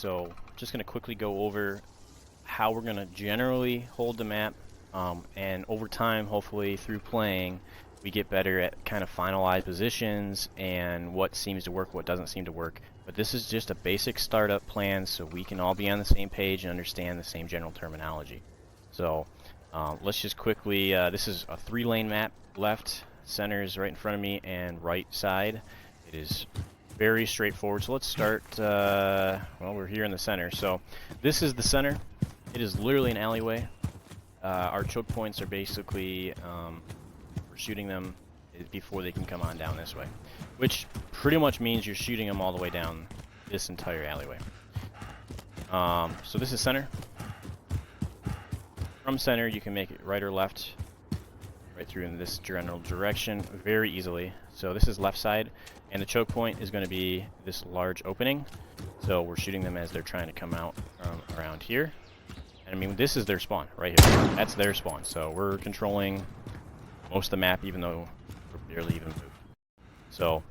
So just going to quickly go over how we're going to generally hold the map, and over time, hopefully through playing, we get better at kind of finalized positions and what seems to work, what doesn't seem to work. But this is just a basic startup plan so we can all be on the same page and understand the same general terminology. So let's just quickly, this is a 3-lane map. Left, center is right in front of me, and right side. It is very straightforward. So let's start, well, we're here in the center. So this is the center. It is literally an alleyway. Our choke points are basically, we're shooting them before they can come on down this way, which pretty much means you're shooting them all the way down this entire alleyway. So this is center. From center, you can make it right or left, right through in this general direction very easily. So this is left side, and the choke point is going to be this large opening. So we're shooting them as they're trying to come out around here. And I mean, this is their spawn right here. That's their spawn. So we're controlling most of the map, even though we're barely even moved. So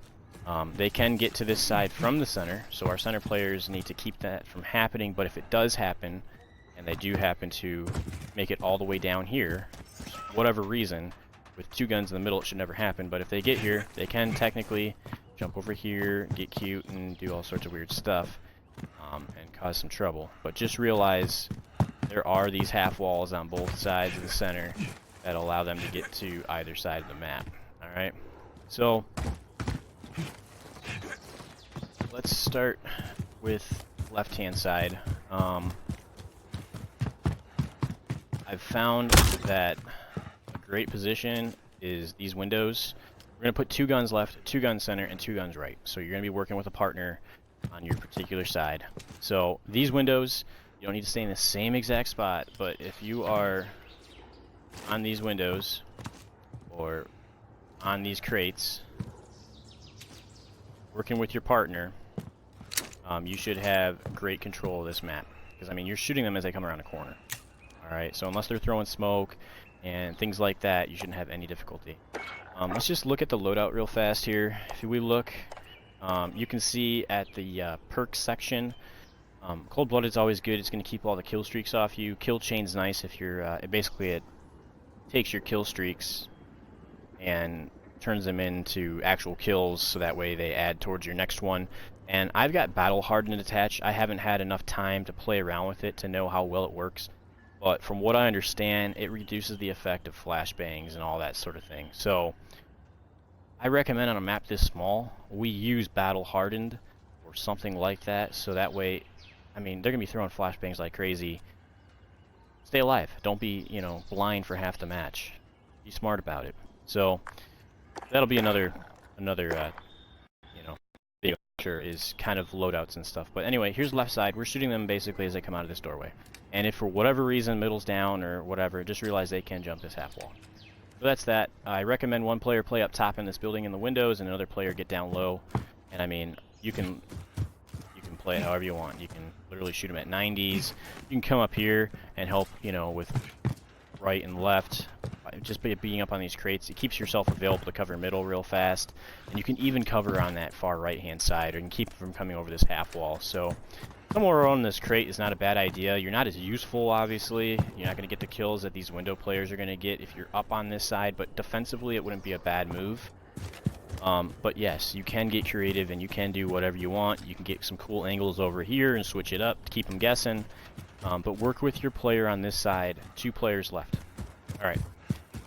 they can get to this side from the center. So our center players need to keep that from happening. But if it does happen, and they do happen to make it all the way down here, for whatever reason, with 2 guns in the middle, it should never happen. But if they get here, they can technically jump over here, get cute, and do all sorts of weird stuff, and cause some trouble. But just realize there are these half walls on both sides of the center that allow them to get to either side of the map. Alright, so let's start with left-hand side. I've found that a great position is these windows. We're going to put 2 guns left, 2 guns center, and 2 guns right. So you're going to be working with a partner on your particular side. So these windows, you don't need to stay in the same exact spot, but if you are on these windows or on these crates, working with your partner, you should have great control of this map. Because, I mean, you're shooting them as they come around a corner. Alright, so unless they're throwing smoke and things like that, you shouldn't have any difficulty. Let's just look at the loadout real fast here. If we look, you can see at the perks section, Cold-Blooded is always good. It's going to keep all the kill streaks off you. Kill Chain's nice if you're, it takes your kill streaks and turns them into actual kills, so that way they add towards your next one. And I've got Battle Hardened attached. I haven't had enough time to play around with it to know how well it works. But from what I understand, it reduces the effect of flashbangs and all that sort of thing. So I recommend on a map this small, we use Battle Hardened or something like that, so that way, I mean, they're going to be throwing flashbangs like crazy. Stay alive. Don't be, you know, blind for half the match. Be smart about it. So that'll be another you know, video sure is kind of loadouts and stuff. But anyway, here's left side. We're shooting them basically as they come out of this doorway. And if for whatever reason middle's down or whatever, just realize they can jump this half wall. So that's that. I recommend one player play up top in this building in the windows and another player get down low. And I mean, you can play it however you want. You can literally shoot them at 90s. You can come up here and help, you know, with right and left. Just by being up on these crates, it keeps yourself available to cover middle real fast. And you can even cover on that far right-hand side, or you can keep from coming over this half wall. So somewhere on this crate is not a bad idea. You're not as useful, obviously. You're not going to get the kills that these window players are going to get if you're up on this side, but defensively it wouldn't be a bad move. But yes, you can get creative and you can do whatever you want. You can get some cool angles over here and switch it up to keep them guessing. But work with your player on this side. 2 players left. Alright,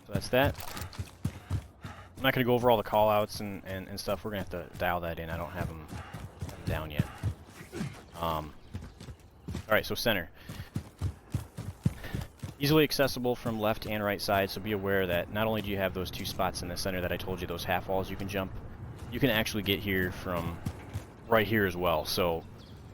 so that's that. I'm not going to go over all the callouts and stuff. We're going to have to dial that in. I don't have them down yet. Alright, so center. Easily accessible from left and right side, so be aware that not only do you have those 2 spots in the center that I told you, those half walls you can jump, you can actually get here from right here as well. So,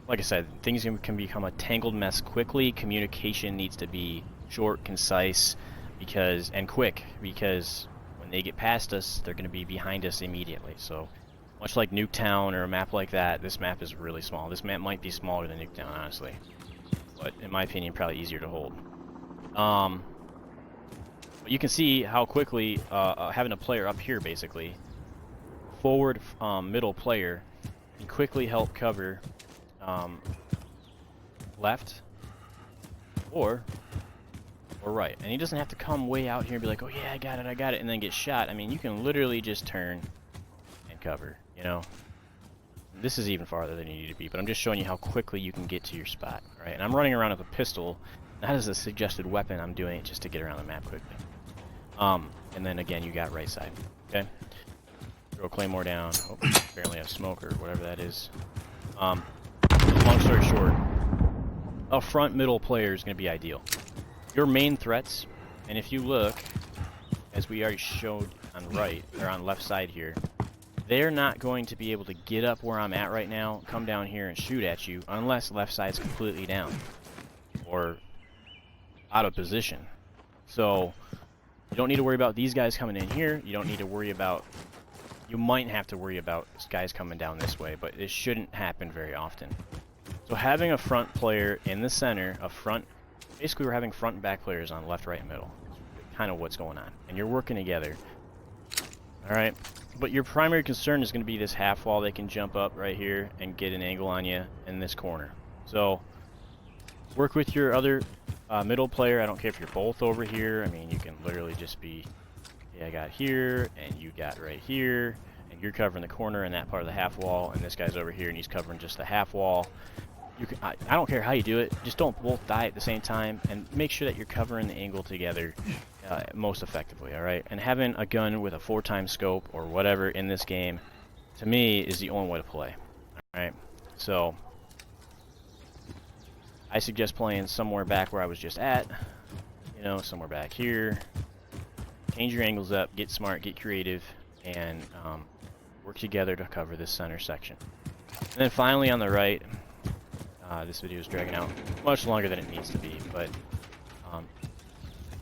like I said, things can become a tangled mess quickly. Communication needs to be short, concise, and quick, because when they get past us, they're going to be behind us immediately. So, much like Nuketown or a map like that, this map is really small. This map might be smaller than Nuketown, honestly, but in my opinion, probably easier to hold. But you can see how quickly having a player up here, basically, forward middle player, can quickly help cover left or right. And he doesn't have to come way out here and be like, oh yeah, I got it, and then get shot. I mean, you can literally just turn and cover, you know. This is even farther than you need to be, but I'm just showing you how quickly you can get to your spot, right? And I'm running around with a pistol, not as a suggested weapon, I'm doing it just to get around the map quickly. And then again, you got right side, okay? Throw Claymore down. Oh, apparently I have smoke or whatever that is. Long story short, a front middle player is going to be ideal. Your main threats, and if you look, as we already showed on right, or on left side here, they're not going to be able to get up where I'm at right now, come down here and shoot at you, unless left side's completely down, or out of position. So, you don't need to worry about these guys coming in here, you don't need to worry about, you might have to worry about guys coming down this way, but it shouldn't happen very often. So having a front player in the center, basically we're having front and back players on left, right, and middle. It's kind of what's going on. And you're working together. Alright? But your primary concern is going to be this half wall. They can jump up right here and get an angle on you in this corner. So, work with your other middle player. I don't care if you're both over here. I mean, you can literally just be, yeah, I got here, and you got right here, and you're covering the corner in that part of the half wall, and this guy's over here, and he's covering just the half wall. You can, I don't care how you do it, just don't both die at the same time, and make sure that you're covering the angle together most effectively, alright? And having a gun with a 4x scope or whatever in this game, to me, is the only way to play, alright? So, I suggest playing somewhere back where I was just at, you know, somewhere back here. Change your angles up, get smart, get creative, and work together to cover this center section. And then finally on the right, this video is dragging out much longer than it needs to be, but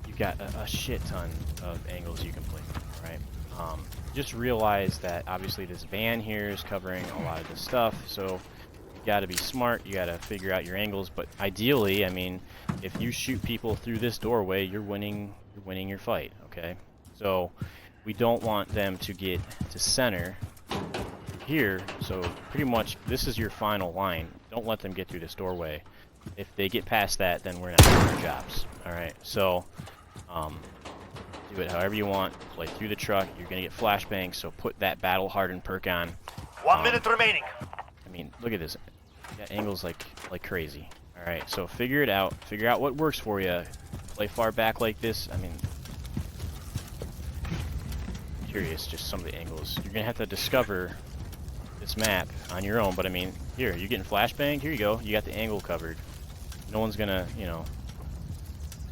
you've got a shit ton of angles you can play from, right? Just realize that obviously this van here is covering a lot of this stuff, so you got to be smart, you got to figure out your angles, but ideally, I mean, if you shoot people through this doorway, you're winning your fight, okay? So we don't want them to get to center here, so pretty much this is your final line. Don't let them get through this doorway. If they get past that, then we're not doing our jobs. Alright, so do it however you want. Play through the truck. You're going to get flashbangs, so put that battle hardened perk on. 1 minute remaining. I mean, look at this. You got angles like crazy. Alright, so figure it out. Figure out what works for you. Play far back like this. I mean, I'm curious, just some of the angles. You're going to have to discover this map on your own, but I mean, here, you're getting flashbanged, here you go, you got the angle covered. No one's gonna, you know,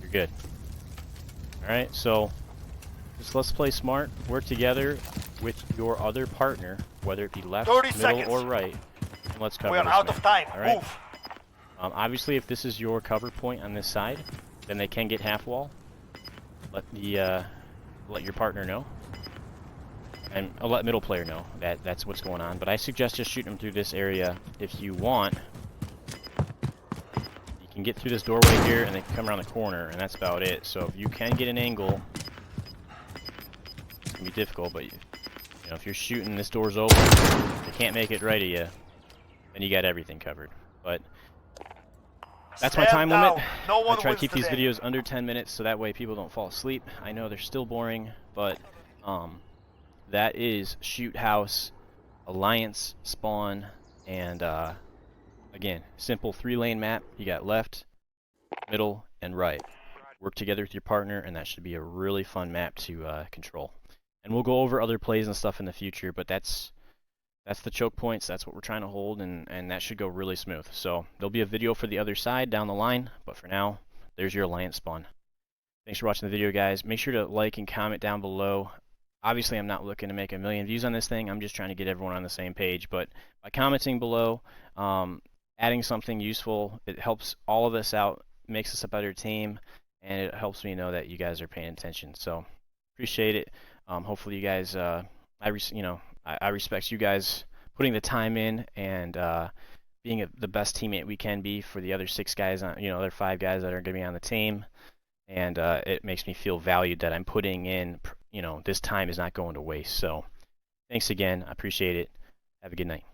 you're good. Alright, so, just let's play smart, work together with your other partner, whether it be left, middle, or right, and let's cover this We're out of time, alright? Move! Obviously, if this is your cover point on this side, then they can get half wall. Let your partner know. And I'll let middle player know that that's what's going on. But I suggest just shooting them through this area if you want. You can get through this doorway here and they can come around the corner, and that's about it. So if you can get an angle, it's going to be difficult, but you know, if you're shooting, this door's open, they can't make it right at you, then you got everything covered. But that's my time limit. I try to keep these videos under 10 minutes so that way people don't fall asleep. I know they're still boring, but that is Shoot House, Alliance, Spawn, and again, simple 3-lane map. You got left, middle, and right. Work together with your partner, and that should be a really fun map to control. And we'll go over other plays and stuff in the future, but that's the choke points. That's what we're trying to hold, and that should go really smooth. So there'll be a video for the other side down the line, but for now, there's your Alliance Spawn. Thanks for watching the video, guys. Make sure to like and comment down below. Obviously, I'm not looking to make 1 million views on this thing. I'm just trying to get everyone on the same page. But by commenting below, adding something useful, it helps all of us out, makes us a better team, and it helps me know that you guys are paying attention. So appreciate it. Hopefully, you guys, I respect you guys putting the time in and being the best teammate we can be for the other 6 guys, other 5 guys that are going to be on the team. And it makes me feel valued that I'm putting in, this time is not going to waste. So thanks again. I appreciate it. Have a good night.